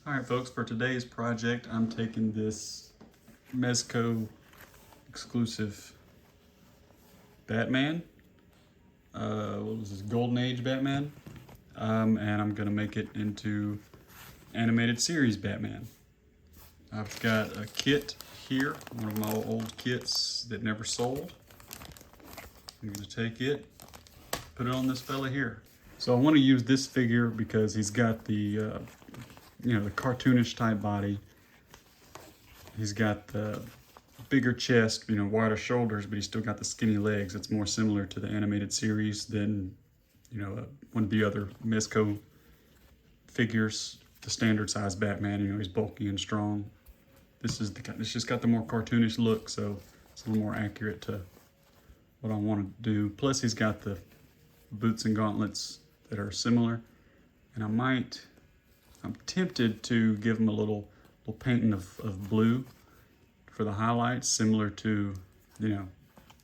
All right, folks, for today's project, I'm taking this Mezco exclusive Batman. What was this, Golden Age Batman? And I'm gonna make it into animated series Batman. I've got a kit here, one of my old kits that never sold. I'm gonna take it, put it on this fella here. So I want to use this figure because he's got the the cartoonish type body. He's got the bigger chest, wider shoulders, but he's still got the skinny legs. It's more similar to the animated series than, one of the other Mezco figures, the standard size Batman. He's bulky and strong. It's just got the more cartoonish look, so it's a little more accurate to what I want to do. Plus, he's got the boots and gauntlets that are similar, and I'm tempted to give him a little painting of blue for the highlights, similar to, the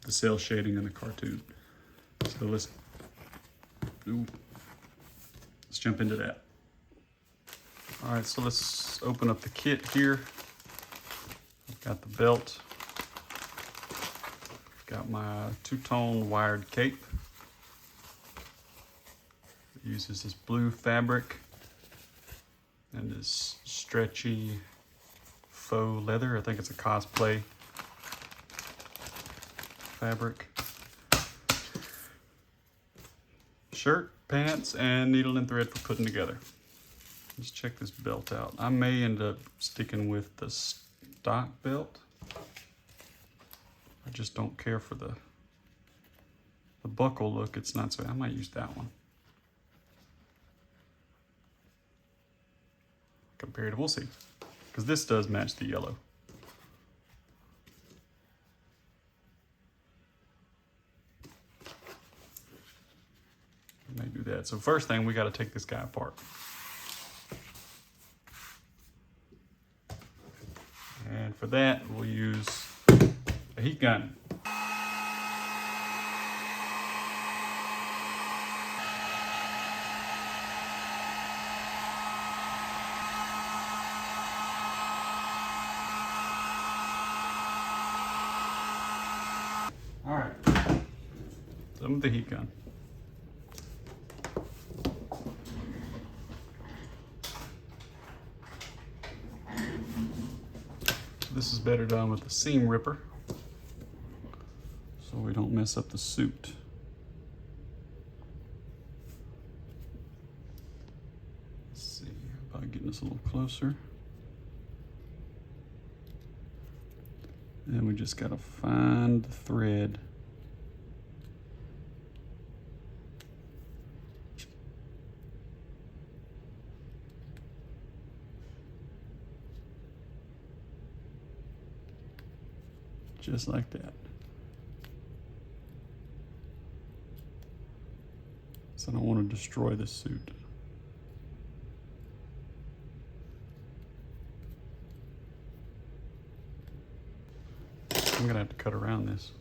cell shading in the cartoon. So let's jump into that. All right, so let's open up the kit here. I've got the belt. Got my two-tone wired cape. It uses this blue fabric and this stretchy faux leather. I think it's a cosplay fabric. Shirt, pants, and needle and thread for putting together. Let's check this belt out. I may end up sticking with the stock belt. I just don't care for the buckle look. It's not so, I might use that one. Comparative, we'll see. Because this does match the yellow. I may do that. So first thing, we got to take this guy apart. And for that, we'll use a heat gun. All right, some of the heat gun. This is better done with the seam ripper, so we don't mess up the suit. Let's see about getting this a little closer. And we just gotta find the thread. Just like that. So I don't want to destroy the suit. I'm gonna have to cut around this.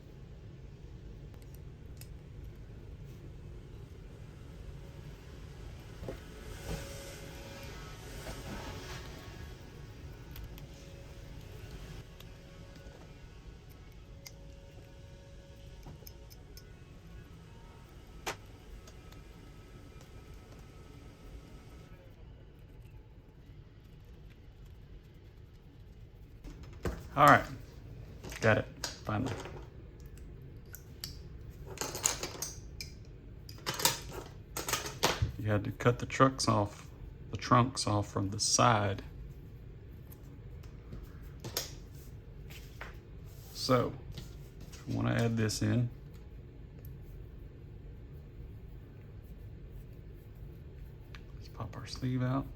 All right, got it, finally. You had to cut the trunks off from the side. So, if you want to add this in, let's pop our sleeve out.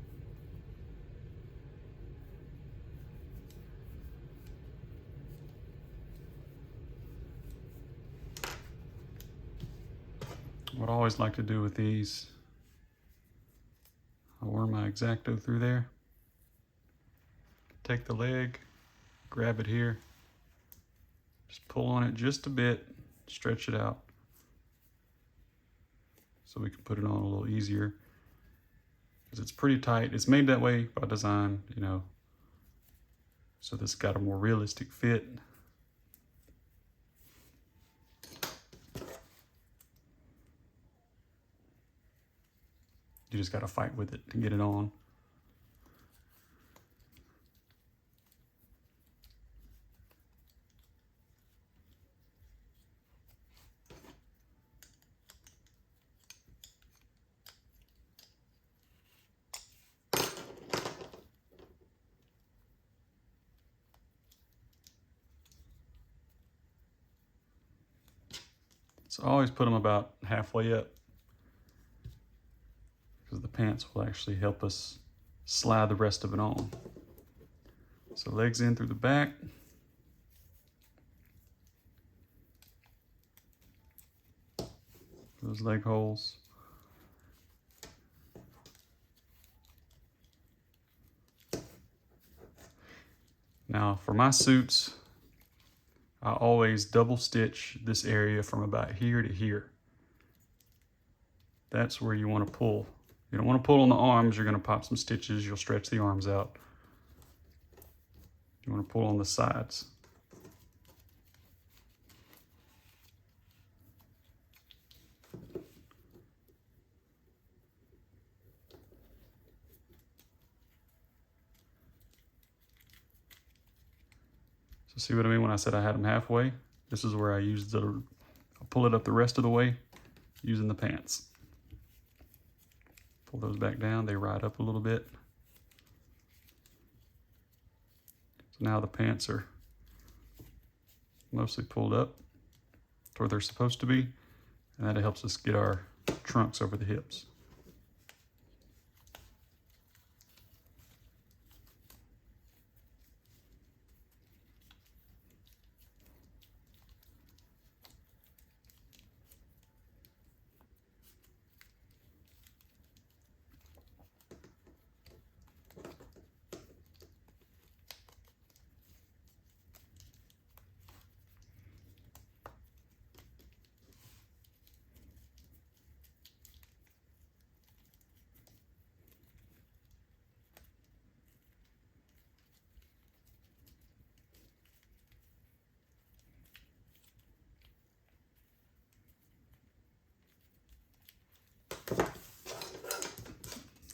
What I always like to do with these, I'll worm my X-Acto through there, take the leg, grab it here, just pull on it just a bit, stretch it out so we can put it on a little easier. because it's pretty tight. It's made that way by design, you know, so this got a more realistic fit. You just got to fight with it to get it on. So I always put them about halfway up, because the pants will actually help us slide the rest of it on. So legs in through the back. Those leg holes. Now for my suits, I always double stitch this area from about here to here. That's where you want to pull. You don't want to pull on the arms, you're going to pop some stitches, you'll stretch the arms out. You want to pull on the sides. So see what I mean when I said I had them halfway? This is where I use I'll pull it up the rest of the way using the pants. Pull those back down, they ride up a little bit. So now the pants are mostly pulled up to where they're supposed to be, and that helps us get our trunks over the hips.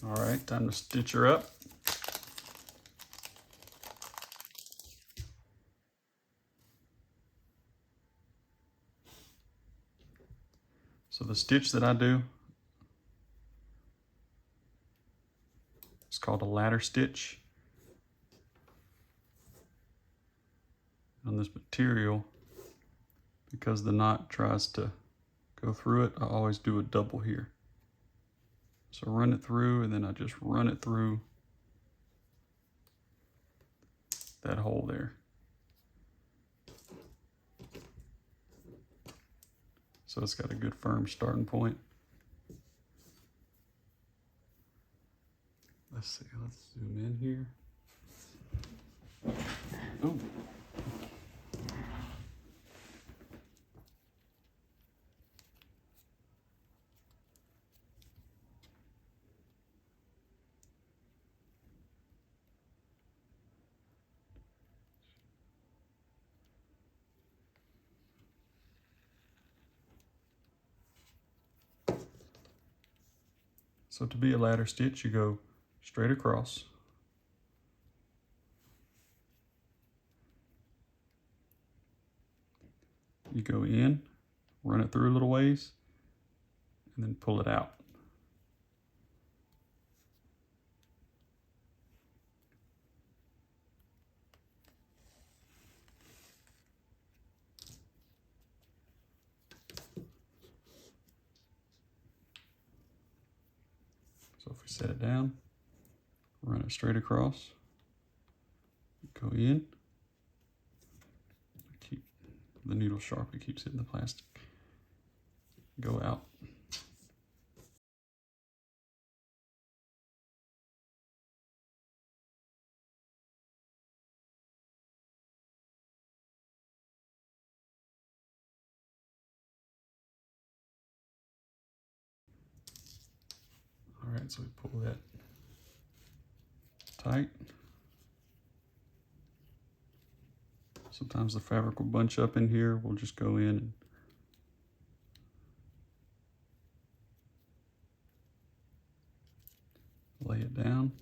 All right, time to stitch her up. So the stitch that I do is called a ladder stitch. On this material, because the knot tries to go through it, I always do a double here. So run it through, and then I just run it through that hole there. So it's got a good firm starting point. Let's see, let's zoom in here. Oh. So to be a ladder stitch, you go straight across. You go in, run it through a little ways, and then pull it out. So if we set it down, run it straight across, go in, keep the needle sharp, it keeps hitting the plastic, go out. All right, so we pull that tight. Sometimes the fabric will bunch up in here. We'll just go in and lay it down.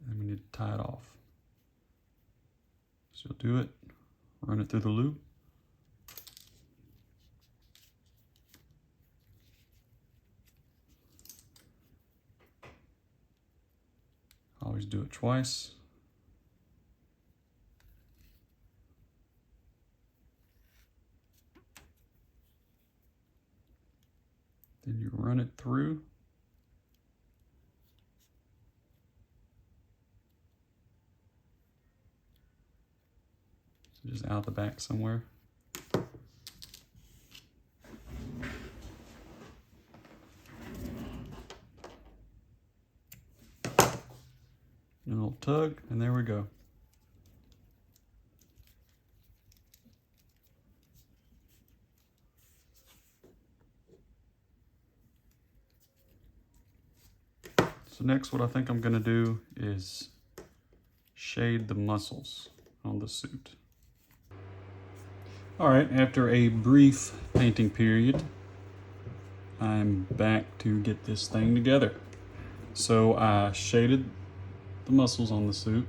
And we need to tie it off. So you'll do it, run it through the loop. Always do it twice. Then you run it through. So just out the back somewhere. And a little tug, and there we go. So next, what I think I'm gonna do is shade the muscles on the suit. All right, after a brief painting period, I'm back to get this thing together. So I shaded the muscles on the suit.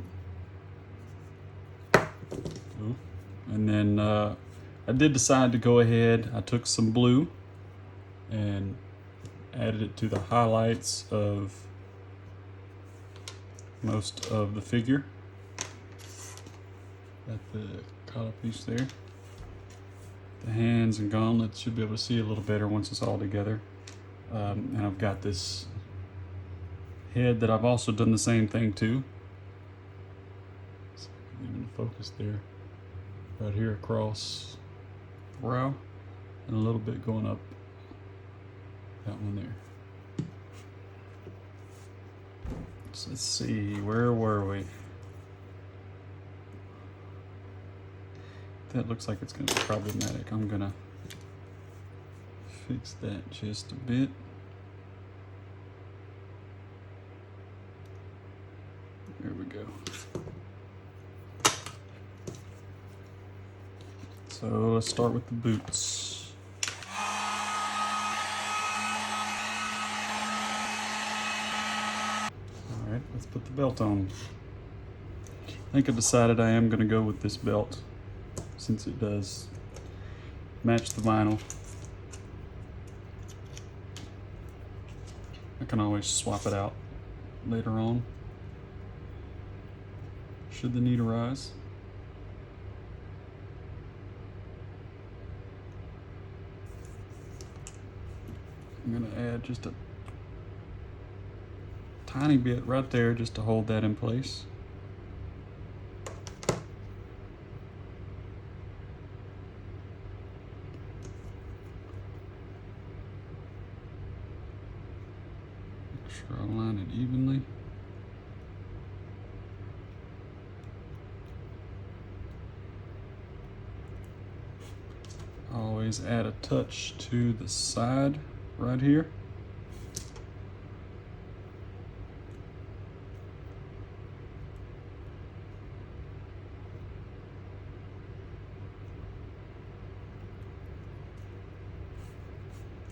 Ooh. And then I did decide to go ahead, I took some blue and added it to the highlights of most of the figure. Got the collar piece there. The hands and gauntlets should be able to see a little better once it's all together. And I've got this head that I've also done the same thing to. So even focus there. Right here across the brow. And a little bit going up that one there. So let's see, where were we? That looks like it's going to be problematic. I'm going to fix that just a bit. There we go. So let's start with the boots. All right, let's put the belt on. I think I decided I am going to go with this belt since it does match the vinyl. I can always swap it out later on, should the need arise. I'm gonna add just a tiny bit right there just to hold that in place. Make sure I line it evenly. Always add a touch to the side right here.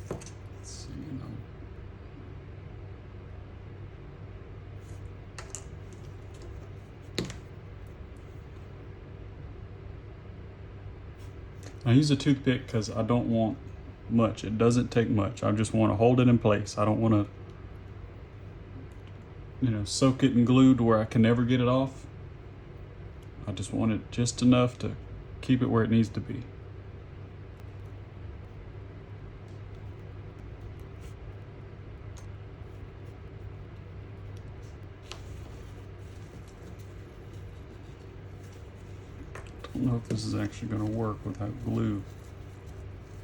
Let's see, I use a toothpick because I don't want much. It doesn't take much. I just want to hold it in place. I don't want to, soak it in glue to where I can never get it off. I just want it just enough to keep it where it needs to be. I don't know if this is actually going to work without glue.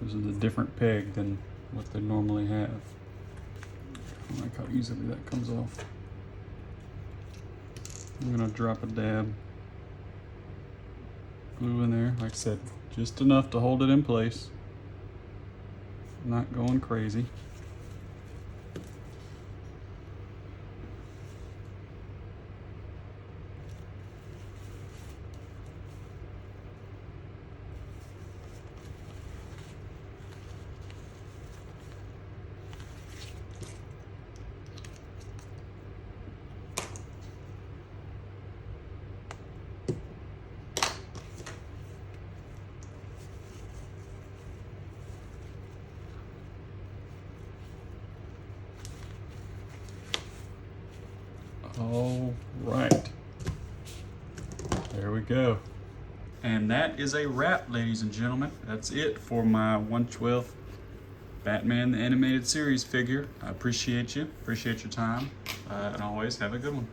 This is a different peg than what they normally have. I don't like how easily that comes off. I'm gonna drop a dab glue in there. Like I said, just enough to hold it in place. Not going crazy. All right, there we go. And that is a wrap, ladies and gentlemen. That's it for my 1/12 Batman the Animated Series figure. I appreciate you, appreciate your time, and always have a good one.